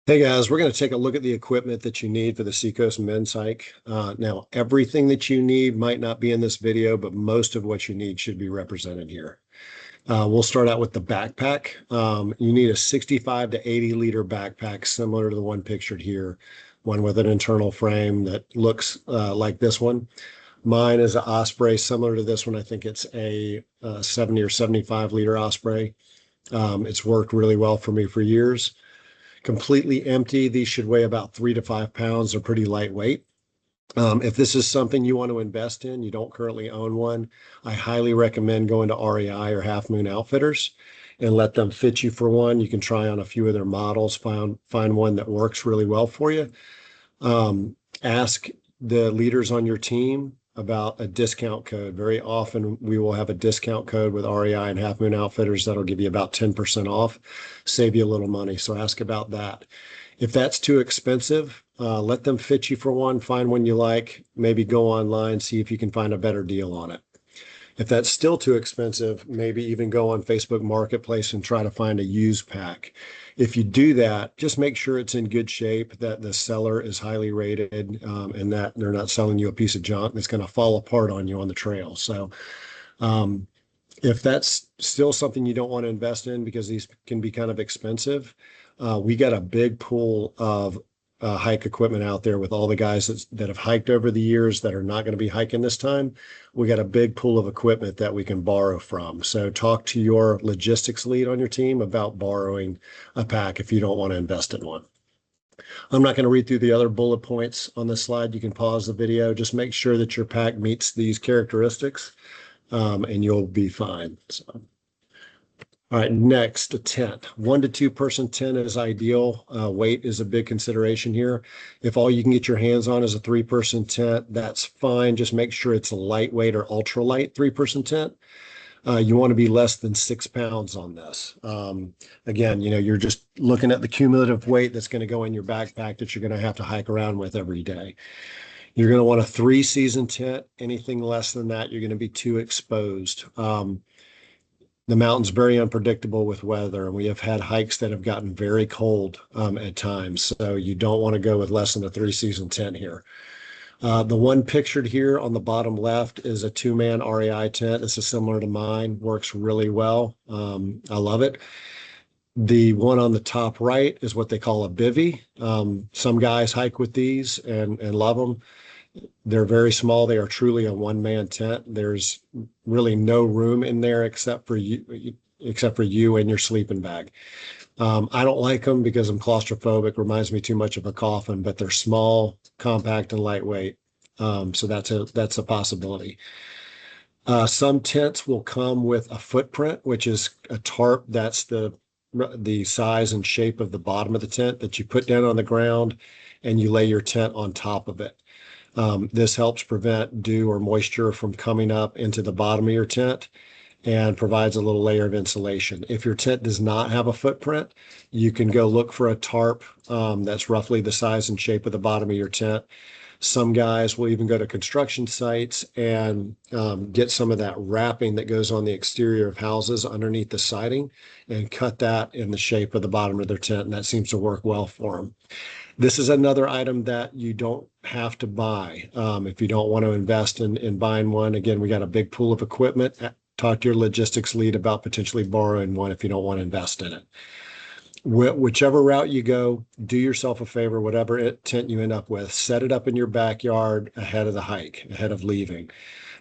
Hey guys, we're going to take a look at the equipment that you need for the Seacoast Men's Hike. Now, everything that you need might not be in this video, but most of what you need should be represented here. We'll start out with the backpack. You need a 65 to 80 liter backpack, similar to the one pictured here, one with an internal frame that looks like this one. Mine is an Osprey, similar to this one. I think it's a 70 or 75 liter Osprey. It's worked really well for me for years. Completely empty. These should weigh about 3 to 5 pounds. They're pretty lightweight. If this is something you want to invest in, you don't currently own one, I highly recommend going to REI or Half Moon Outfitters and let them fit you for one. You can try on a few of their models, find one that works really well for you. Ask the leaders on your team about a discount code. Very often we will have a discount code with REI and Half Moon Outfitters that'll give you about 10% off, save you a little money. So ask about that. If that's too expensive, let them fit you for one, find one you like, maybe go online, see if you can find a better deal on it. If that's still too expensive, maybe even go on Facebook Marketplace and try to find a used pack. If you do that, just make sure it's in good shape, that the seller is highly rated, and that they're not selling you a piece of junk that's going to fall apart on you on the trail. So um, if that's still something you don't want to invest in because these can be kind of expensive, we got a big pool of hike equipment out there with all the guys that have hiked over the years that are not going to be hiking this time. We got a big pool of equipment that we can borrow from. So talk to your logistics lead on your team about borrowing a pack if you don't want to invest in one. I'm not going to read through the other bullet points on this slide. You can pause the video. Just make sure that your pack meets these characteristics, and you'll be fine. So. All right, next, a tent. 1 to 2 person tent is ideal. Weight is a big consideration here. If all you can get your hands on is a 3-person tent, that's fine. Just make sure it's a lightweight or ultralight 3-person tent. You want to be less than 6 pounds on this. Again, you're just looking at the cumulative weight that's going to go in your backpack that you're going to have to hike around with every day. You're going to want a 3-season tent. Anything less than that, you're going to be too exposed. The mountain's very unpredictable with weather, and we have had hikes that have gotten very cold at times. So you don't want to go with less than a 3-season tent here. The one pictured here on the bottom left is a 2-man REI tent. This is similar to mine, works really well. I love it. The one on the top right is what they call a bivy. Some guys hike with these and love them. They're very small. They are truly a 1-man tent. There's really no room in there except for you and your sleeping bag. I don't like them because I'm claustrophobic. Reminds me too much of a coffin, but they're small, compact, and lightweight. So that's a possibility. Some tents will come with a footprint, which is a tarp. That's the size and shape of the bottom of the tent that you put down on the ground, and you lay your tent on top of it. This helps prevent dew or moisture from coming up into the bottom of your tent and provides a little layer of insulation. If your tent does not have a footprint, you can go look for a tarp that's roughly the size and shape of the bottom of your tent. Some guys will even go to construction sites and get some of that wrapping that goes on the exterior of houses underneath the siding and cut that in the shape of the bottom of their tent, and that seems to work well for them. This is another item that you don't have to buy if you don't want to invest in buying one. Again, we got a big pool of equipment. Talk to your logistics lead about potentially borrowing one if you don't want to invest in it. Whichever route you go, do yourself a favor, whatever tent you end up with, set it up in your backyard ahead of the hike, ahead of leaving.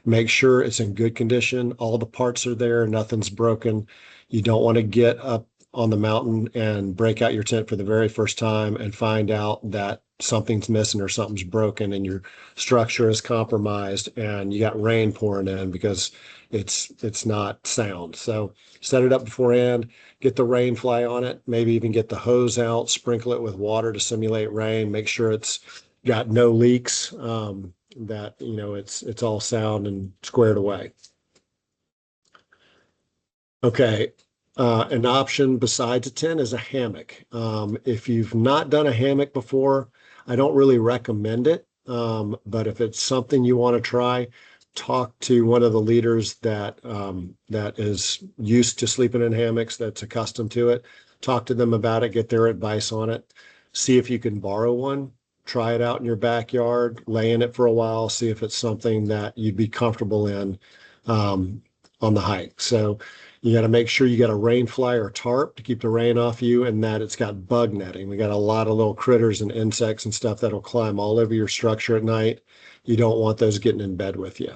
Make sure it's in good condition. All the parts are there. Nothing's broken. You don't want to get up on the mountain and break out your tent for the very first time and find out that something's missing or something's broken and your structure is compromised and you got rain pouring in because it's not sound. So set it up beforehand, get the rain fly on it, maybe even get the hose out, sprinkle it with water to simulate rain, make sure it's got no leaks, that it's all sound and squared away. Okay. An option besides a tent is a hammock. If you've not done a hammock before, I don't really recommend it. But if it's something you want to try, talk to one of the leaders that is used to sleeping in hammocks, that's accustomed to it. Talk to them about it, get their advice on it. see if you can borrow one, try it out in your backyard, lay in it for a while, see if it's something that you'd be comfortable in on the hike. So you got to make sure you got a rain fly or tarp to keep the rain off you, and that it's got bug netting. We got a lot of little critters and insects and stuff that'll climb all over your structure at night. You don't want those getting in bed with you.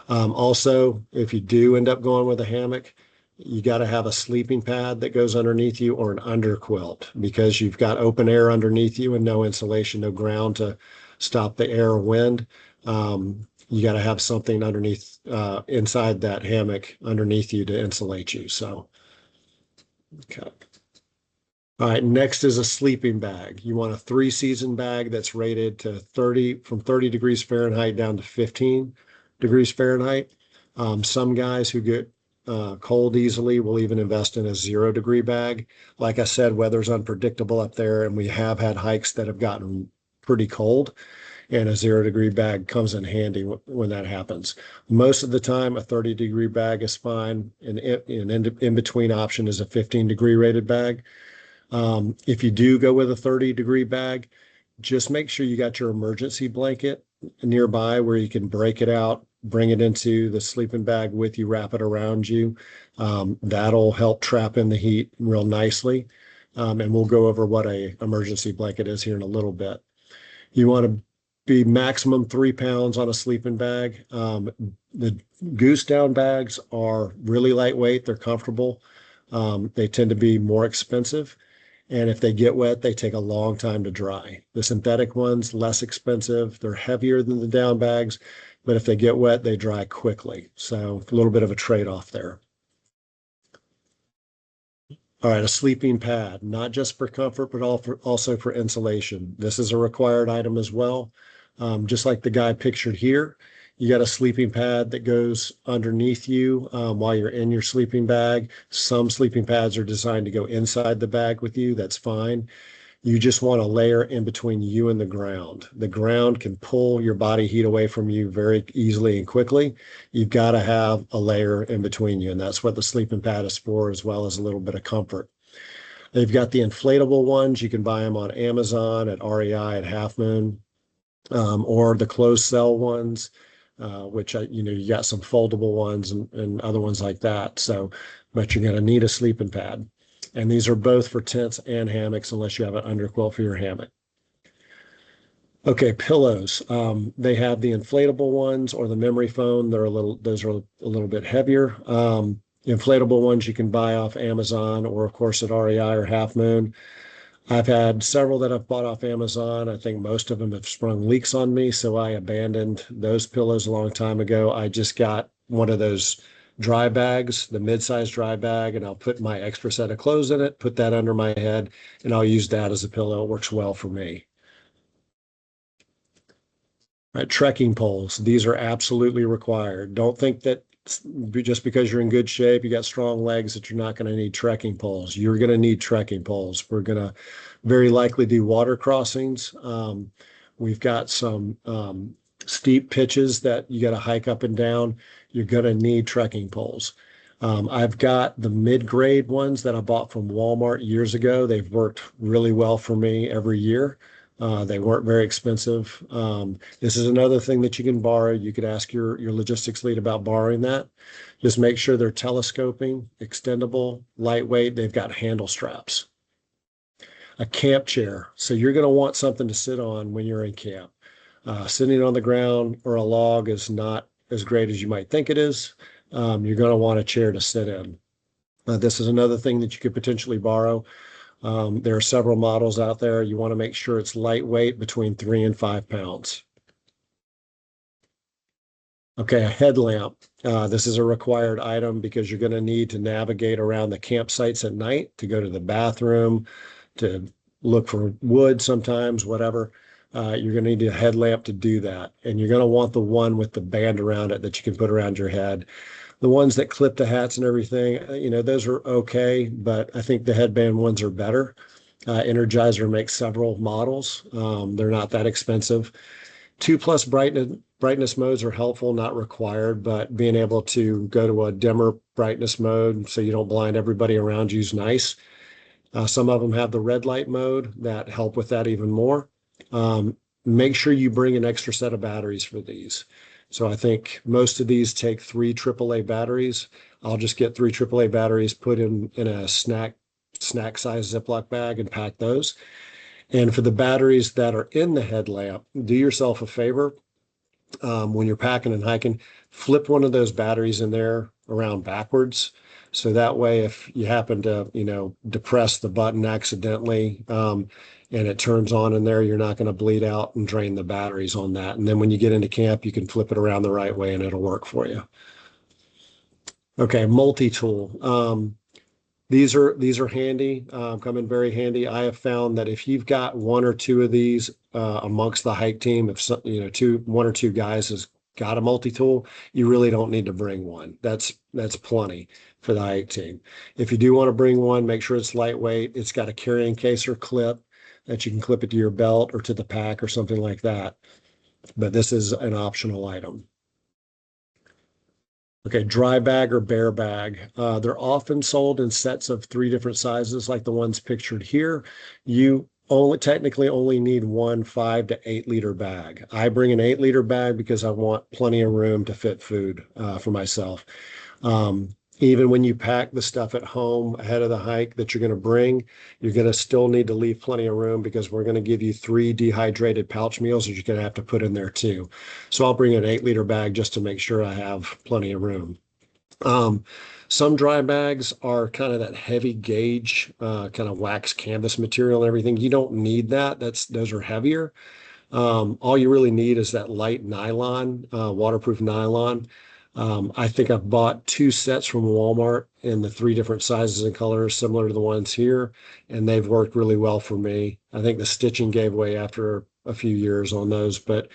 Also, if you do end up going with a hammock, you got to have a sleeping pad that goes underneath you or an underquilt, because you've got open air underneath you and no insulation, no ground to stop the air or wind. You got to have something underneath, inside that hammock underneath you to insulate you. So, okay. All right, next is a sleeping bag. You want a 3-season bag that's rated to 30 degrees Fahrenheit down to 15 degrees Fahrenheit. Some guys who get cold easily will even invest in a 0-degree bag. Like I said, weather's unpredictable up there, and we have had hikes that have gotten pretty cold, and a 0-degree bag comes in handy when that happens. Most of the time, a 30-degree bag is fine. An in-between option is a 15-degree rated bag. If you do go with a 30-degree bag, just make sure you got your emergency blanket nearby where you can break it out, bring it into the sleeping bag with you, wrap it around you. That'll help trap in the heat real nicely. And we'll go over what a emergency blanket is here in a little bit. You want to be maximum 3 pounds on a sleeping bag. The goose down bags are really lightweight. They're comfortable. They tend to be more expensive. And if they get wet, they take a long time to dry. The synthetic ones, less expensive. They're heavier than the down bags, but if they get wet, they dry quickly. So a little bit of a trade-off there. All right, a sleeping pad, not just for comfort, but also for insulation. This is a required item as well. Just like the guy pictured here, you got a sleeping pad that goes underneath you while you're in your sleeping bag. Some sleeping pads are designed to go inside the bag with you. That's fine. You just want a layer in between you and the ground. The ground can pull your body heat away from you very easily and quickly. You've got to have a layer in between you, and that's what the sleeping pad is for, as well as a little bit of comfort. They've got the inflatable ones. You can buy them on Amazon, at REI, at Half Moon, or the closed cell ones, which, you got some foldable ones and other ones like that. So, but you're going to need a sleeping pad. And these are both for tents and hammocks, unless you have an underquilt for your hammock. Okay, pillows. They have the inflatable ones or the memory foam. Those are a little bit heavier. Inflatable ones you can buy off Amazon, or of course at REI or Half Moon. I've had several that I've bought off Amazon. I think most of them have sprung leaks on me, so I abandoned those pillows a long time ago. I just got one of those dry bags, the mid-sized dry bag, and I'll put my extra set of clothes in it, put that under my head, and I'll use that as a pillow. It works well for me. All right, trekking poles. These are absolutely required. Don't think that just because you're in good shape, you got strong legs, that you're not going to need trekking poles. You're going to need trekking poles. We're going to very likely do water crossings. We've got some steep pitches that you got to hike up and down. You're going to need trekking poles. I've got the mid-grade ones that I bought from Walmart years ago. They've worked really well for me every year. They weren't very expensive. This is another thing that you can borrow. You could ask your logistics lead about borrowing that. Just make sure they're telescoping, extendable, lightweight. They've got handle straps. A camp chair. So you're going to want something to sit on when you're in camp. Sitting on the ground or a log is not as great as you might think it is. You're going to want a chair to sit in. This is another thing that you could potentially borrow. There are several models out there. You want to make sure it's lightweight, between 3 and 5 pounds. Okay, a headlamp. This is a required item because you're going to need to navigate around the campsites at night, to go to the bathroom, to look for wood sometimes, whatever. You're going to need a headlamp to do that. And you're going to want the one with the band around it that you can put around your head. The ones that clip the hats and everything, those are okay, but I think the headband ones are better. Energizer makes several models. They're not that expensive. 2+ brightness modes are helpful, not required, but being able to go to a dimmer brightness mode so you don't blind everybody around you is nice. Some of them have the red light mode that help with that even more. Make sure you bring an extra set of batteries for these. So I think most of these take 3 AAA batteries. I'll just get 3 AAA batteries, put in a snack size Ziploc bag and pack those. And for the batteries that are in the headlamp, do yourself a favor. When you're packing and hiking, flip one of those batteries in there around backwards. So that way, if you happen to, depress the button accidentally, and it turns on in there, you're not going to bleed out and drain the batteries on that. And then when you get into camp, you can flip it around the right way and it'll work for you. Okay, multi-tool. These are handy, come in very handy. I have found that if you've got 1 or 2 of these amongst the hike team, if some, 1 or 2 guys has got a multi-tool, you really don't need to bring one. That's plenty for the hike team. If you do want to bring one, make sure it's lightweight. It's got a carrying case or clip that you can clip it to your belt or to the pack or something like that. But this is an optional item. Okay, dry bag or bear bag. They're often sold in sets of 3 different sizes, like the ones pictured here. You technically only need one 5 to 8 liter bag. I bring an 8-liter bag because I want plenty of room to fit food for myself. Even when you pack the stuff at home ahead of the hike that you're going to bring, you're going to still need to leave plenty of room because we're going to give you 3 dehydrated pouch meals that you're going to have to put in there too. So I'll bring an 8-liter bag just to make sure I have plenty of room. Some dry bags are kind of that heavy gauge, kind of wax canvas material and everything. You don't need that. Those are heavier. All you really need is that light nylon, waterproof nylon. I think I've bought 2 sets from Walmart in the 3 different sizes and colors, similar to the ones here, and they've worked really well for me. I think the stitching gave way after a few years on those, but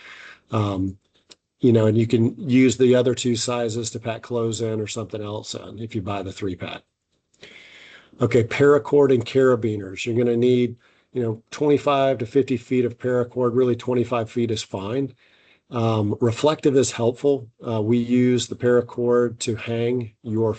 and you can use the other 2 sizes to pack clothes in or something else in if you buy the 3-pack. Okay, paracord and carabiners. You're going to need, 25 to 50 feet of paracord. Really, 25 feet is fine. Reflective is helpful. We use the paracord to hang your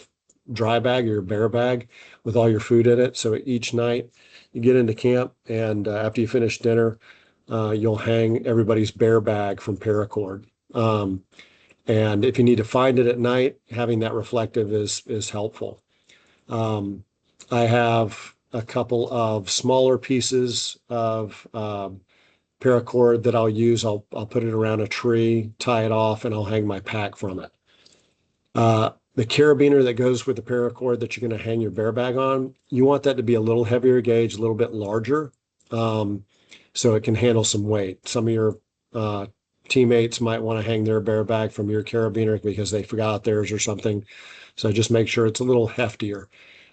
dry bag or your bear bag with all your food in it. So each night you get into camp and after you finish dinner, you'll hang everybody's bear bag from paracord. And if you need to find it at night, having that reflective is helpful. I have a couple of smaller pieces of paracord that I'll use. I'll put it around a tree, tie it off, and I'll hang my pack from it. The carabiner that goes with the paracord that you're going to hang your bear bag on, you want that to be a little heavier gauge, a little bit larger, so it can handle some weight. Some of your teammates might want to hang their bear bag from your carabiner because they forgot theirs or something. So just make sure it's a little heftier.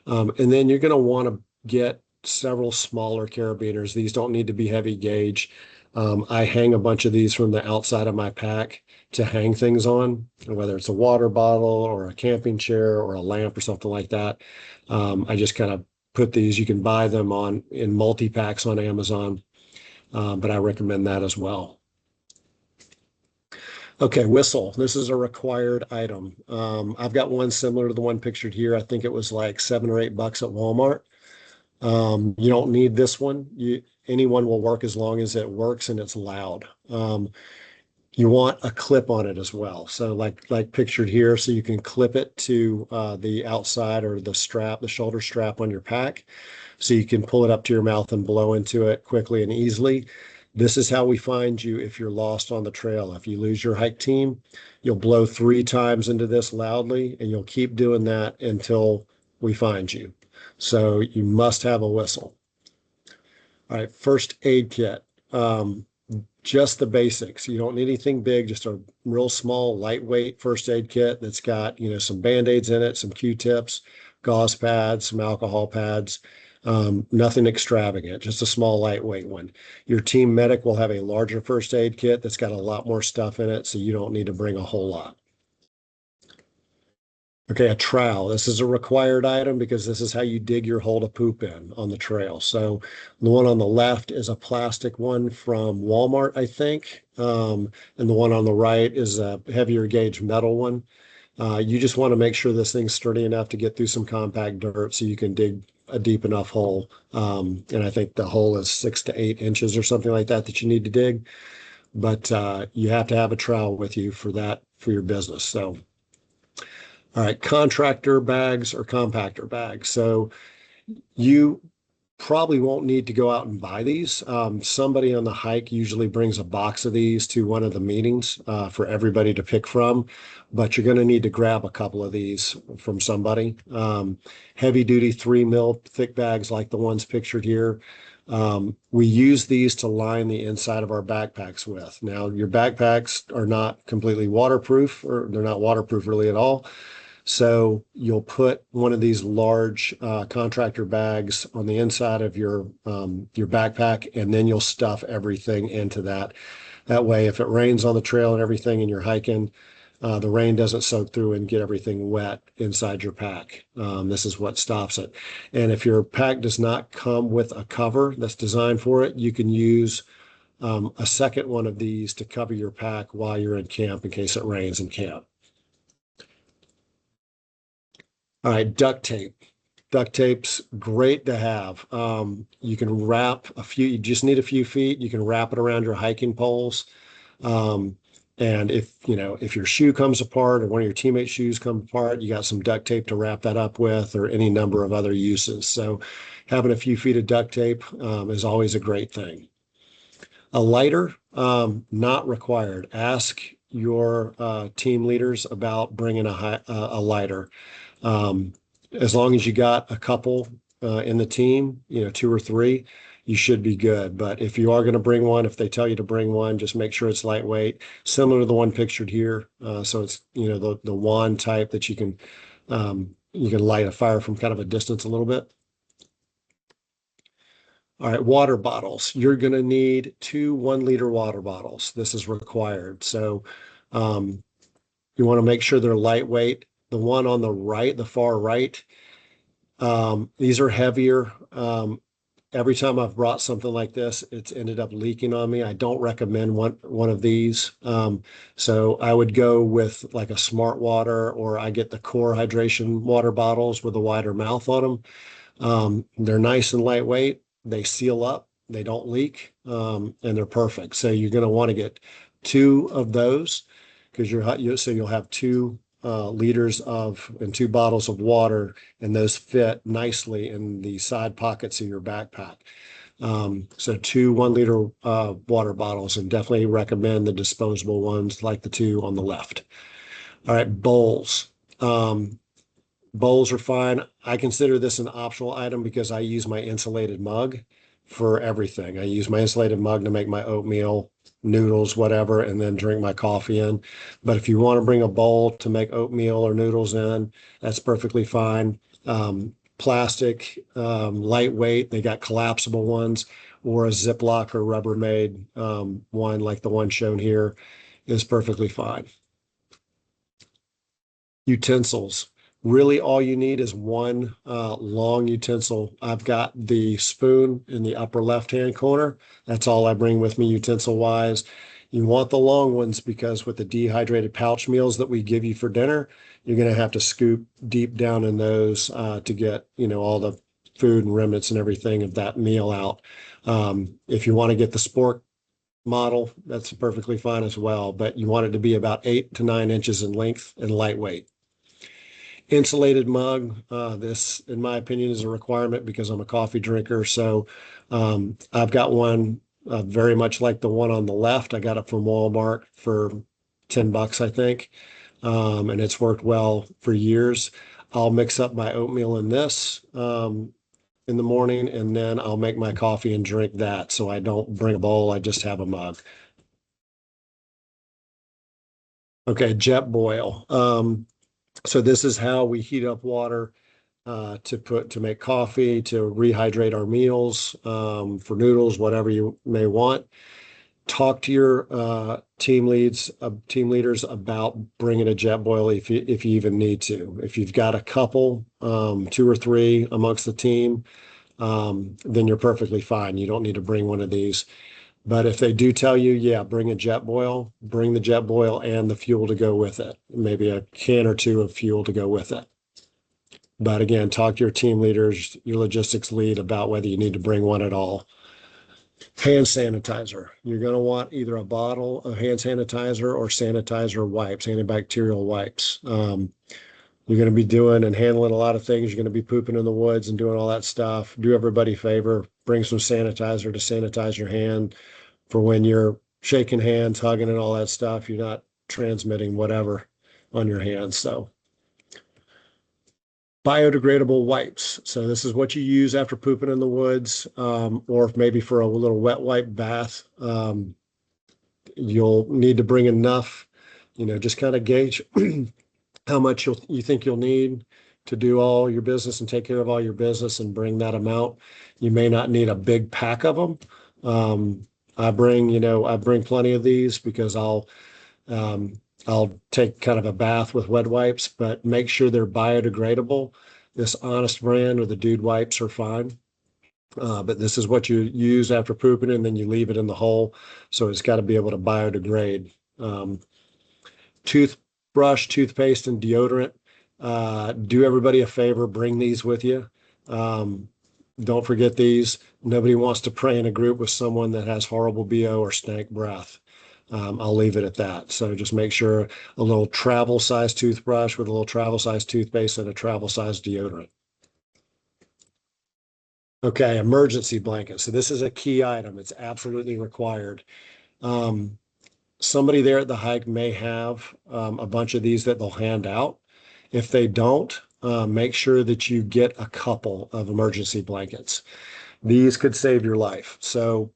And then you're going to want to get several smaller carabiners. These don't need to be heavy gauge. I hang a bunch of these from the outside of my pack to hang things on, whether it's a water bottle or a camping chair or a lamp or something like that. I just kind of put these, you can buy them in multi-packs on Amazon, but I recommend that as well. Okay, whistle. This is a required item. I've got one similar to the one pictured here. I think it was like $7 or $8 at Walmart. You don't need this one. Anyone will work as long as it works and it's loud. You want a clip on it as well. So like pictured here, so you can clip it to the outside or the shoulder strap on your pack. So you can pull it up to your mouth and blow into it quickly and easily. This is how we find you if you're lost on the trail. If you lose your hike team, you'll blow 3 times into this loudly, and you'll keep doing that until we find you. So you must have a whistle. All right, first aid kit. Just the basics. You don't need anything big, just a real small, lightweight first aid kit that's got, some Band-Aids in it, some Q-tips, gauze pads, some alcohol pads. Nothing extravagant, just a small, lightweight one. Your team medic will have a larger first aid kit that's got a lot more stuff in it, so you don't need to bring a whole lot. Okay, a trowel. This is a required item because this is how you dig your hole to poop in on the trail. So the one on the left is a plastic one from Walmart, I think. And the one on the right is a heavier gauge metal one. You just want to make sure this thing's sturdy enough to get through some compact dirt so you can dig a deep enough hole. And I think the hole is 6 to 8 inches or something like that that you need to dig. But you have to have a trowel with you for that, for your business. So, all right, contractor bags or compactor bags. So you probably won't need to go out and buy these. Somebody on the hike usually brings a box of these to one of the meetings for everybody to pick from, but you're going to need to grab a couple of these from somebody. Heavy duty 3 mil thick bags like the ones pictured here. We use these to line the inside of our backpacks with. Now, your backpacks are not completely waterproof, or they're not waterproof really at all. So you'll put one of these large contractor bags on the inside of your backpack, and then you'll stuff everything into that. That way, if it rains on the trail and everything and you're hiking, the rain doesn't soak through and get everything wet inside your pack. This is what stops it. And if your pack does not come with a cover that's designed for it, you can use a second one of these to cover your pack while you're in camp in case it rains in camp. All right, duct tape. Duct tape's great to have. You can wrap a few, you just need a few feet. You can wrap it around your hiking poles. And if your shoe comes apart or one of your teammates' shoes come apart, you got some duct tape to wrap that up with, or any number of other uses. So having a few feet of duct tape is always a great thing. A lighter, not required. Ask your team leaders about bringing a lighter. As long as you got a couple in the team, 2 or 3, you should be good. But if you are going to bring one, if they tell you to bring one, just make sure it's lightweight, similar to the one pictured here. So it's the wand type that you can light a fire from kind of a distance a little bit. All right, water bottles. You're going to need 2 1-liter water bottles. This is required. So you want to make sure they're lightweight. The one on the right, the far right, these are heavier. Every time I've brought something like this, it's ended up leaking on me. I don't recommend one of these. So I would go with like a Smart Water, or I get the Core Hydration water bottles with a wider mouth on them. They're nice and lightweight. They seal up. They don't leak, and they're perfect. So you're going to want to get 2 of those, because you'll have 2 liters and 2 bottles of water, and those fit nicely in the side pockets of your backpack. So 2 1-liter water bottles, and definitely recommend the disposable ones like the 2 on the left. All right, bowls. Bowls are fine. I consider this an optional item because I use my insulated mug for everything. I use my insulated mug to make my oatmeal, noodles, whatever, and then drink my coffee in. But if you want to bring a bowl to make oatmeal or noodles in, that's perfectly fine. Plastic, lightweight. They got collapsible ones, or a Ziploc or Rubbermaid one like the one shown here is perfectly fine. Utensils. Really, all you need is one long utensil. I've got the spoon in the upper left-hand corner. That's all I bring with me utensil-wise. You want the long ones because with the dehydrated pouch meals that we give you for dinner, you're going to have to scoop deep down in those to get, all the food and remnants and everything of that meal out. If you want to get the spork model, that's perfectly fine as well, but you want it to be about 8 to 9 inches in length and lightweight. Insulated mug. This, in my opinion, is a requirement because I'm a coffee drinker. So I've got one very much like the one on the left. I got it from Walmart for $10, I think. And it's worked well for years. I'll mix up my oatmeal in this in the morning, and then I'll make my coffee and drink that. So I don't bring a bowl, I just have a mug. Okay, Jetboil. So this is how we heat up water to make coffee, to rehydrate our meals, for noodles, whatever you may want. Talk to your team leaders about bringing a Jetboil if you even need to. If you've got a couple, 2 or 3 amongst the team, then you're perfectly fine. You don't need to bring one of these. But if they do tell you, yeah, bring a Jetboil, bring the Jetboil and the fuel to go with it. Maybe a can or 2 of fuel to go with it. But again, talk to your team leaders, your logistics lead about whether you need to bring one at all. Hand sanitizer. You're going to want either a bottle of hand sanitizer or sanitizer wipes, antibacterial wipes. You're going to be doing and handling a lot of things. You're going to be pooping in the woods and doing all that stuff. Do everybody a favor, bring some sanitizer to sanitize your hand for when you're shaking hands, hugging, and all that stuff. You're not transmitting whatever on your hands. So biodegradable wipes. So this is what you use after pooping in the woods, or maybe for a little wet wipe bath. You'll need to bring enough, just kind of gauge how much you think you'll need to do all your business and take care of all your business and bring that amount. You may not need a big pack of them. I bring plenty of these because I'll take kind of a bath with wet wipes, but make sure they're biodegradable. This Honest brand or the Dude wipes are fine. But this is what you use after pooping and then you leave it in the hole. So it's got to be able to biodegrade. Toothbrush, toothpaste, and deodorant. Do everybody a favor, bring these with you. Don't forget these. Nobody wants to pray in a group with someone that has horrible BO or stank breath. I'll leave it at that. So just make sure a little travel size toothbrush with a little travel size toothpaste and a travel size deodorant. Okay, emergency blanket. So this is a key item. It's absolutely required. Somebody there at the hike may have a bunch of these that they'll hand out. If they don't, make sure that you get a couple of emergency blankets. These could save your life. So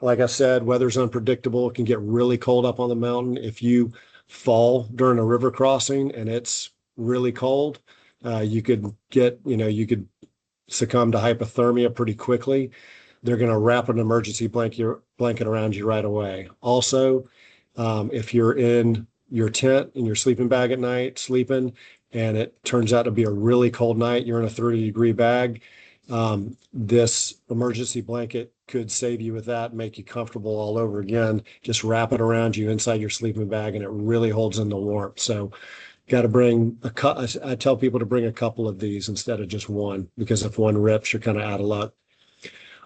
like I said, weather's unpredictable. It can get really cold up on the mountain. If you fall during a river crossing and it's really cold, you could succumb to hypothermia pretty quickly. They're going to wrap an emergency blanket around you right away. Also, if you're in your tent in your sleeping bag at night, sleeping, and it turns out to be a really cold night, you're in a 30-degree bag, this emergency blanket could save you with that, make you comfortable all over again. Just wrap it around you inside your sleeping bag, and it really holds in the warmth. So got to bring I tell people to bring a couple of these instead of just one, because if one rips, you're kind of out of luck.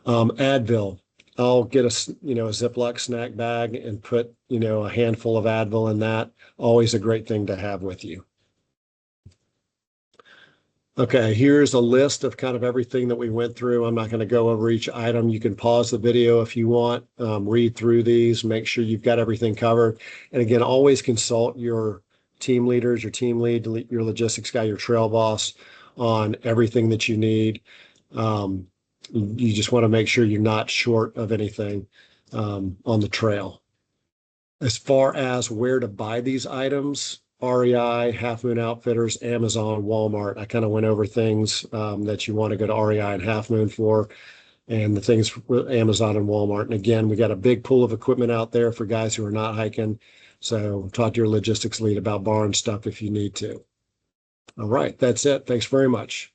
Advil. I'll get a Ziploc snack bag and put, a handful of Advil in that. Always a great thing to have with you. Okay, here's a list of kind of everything that we went through. I'm not going to go over each item. You can pause the video if you want, read through these, make sure you've got everything covered. And again, always consult your team leaders, your team lead, your logistics guy, your trail boss on everything that you need. You just want to make sure you're not short of anything on the trail. As far as where to buy these items, REI, Half Moon Outfitters, Amazon, Walmart. I kind of went over things that you want to go to REI and Half Moon for, and the things with Amazon and Walmart. And again, we got a big pool of equipment out there for guys who are not hiking. So talk to your logistics lead about borrowing stuff if you need to. All right, that's it. Thanks very much.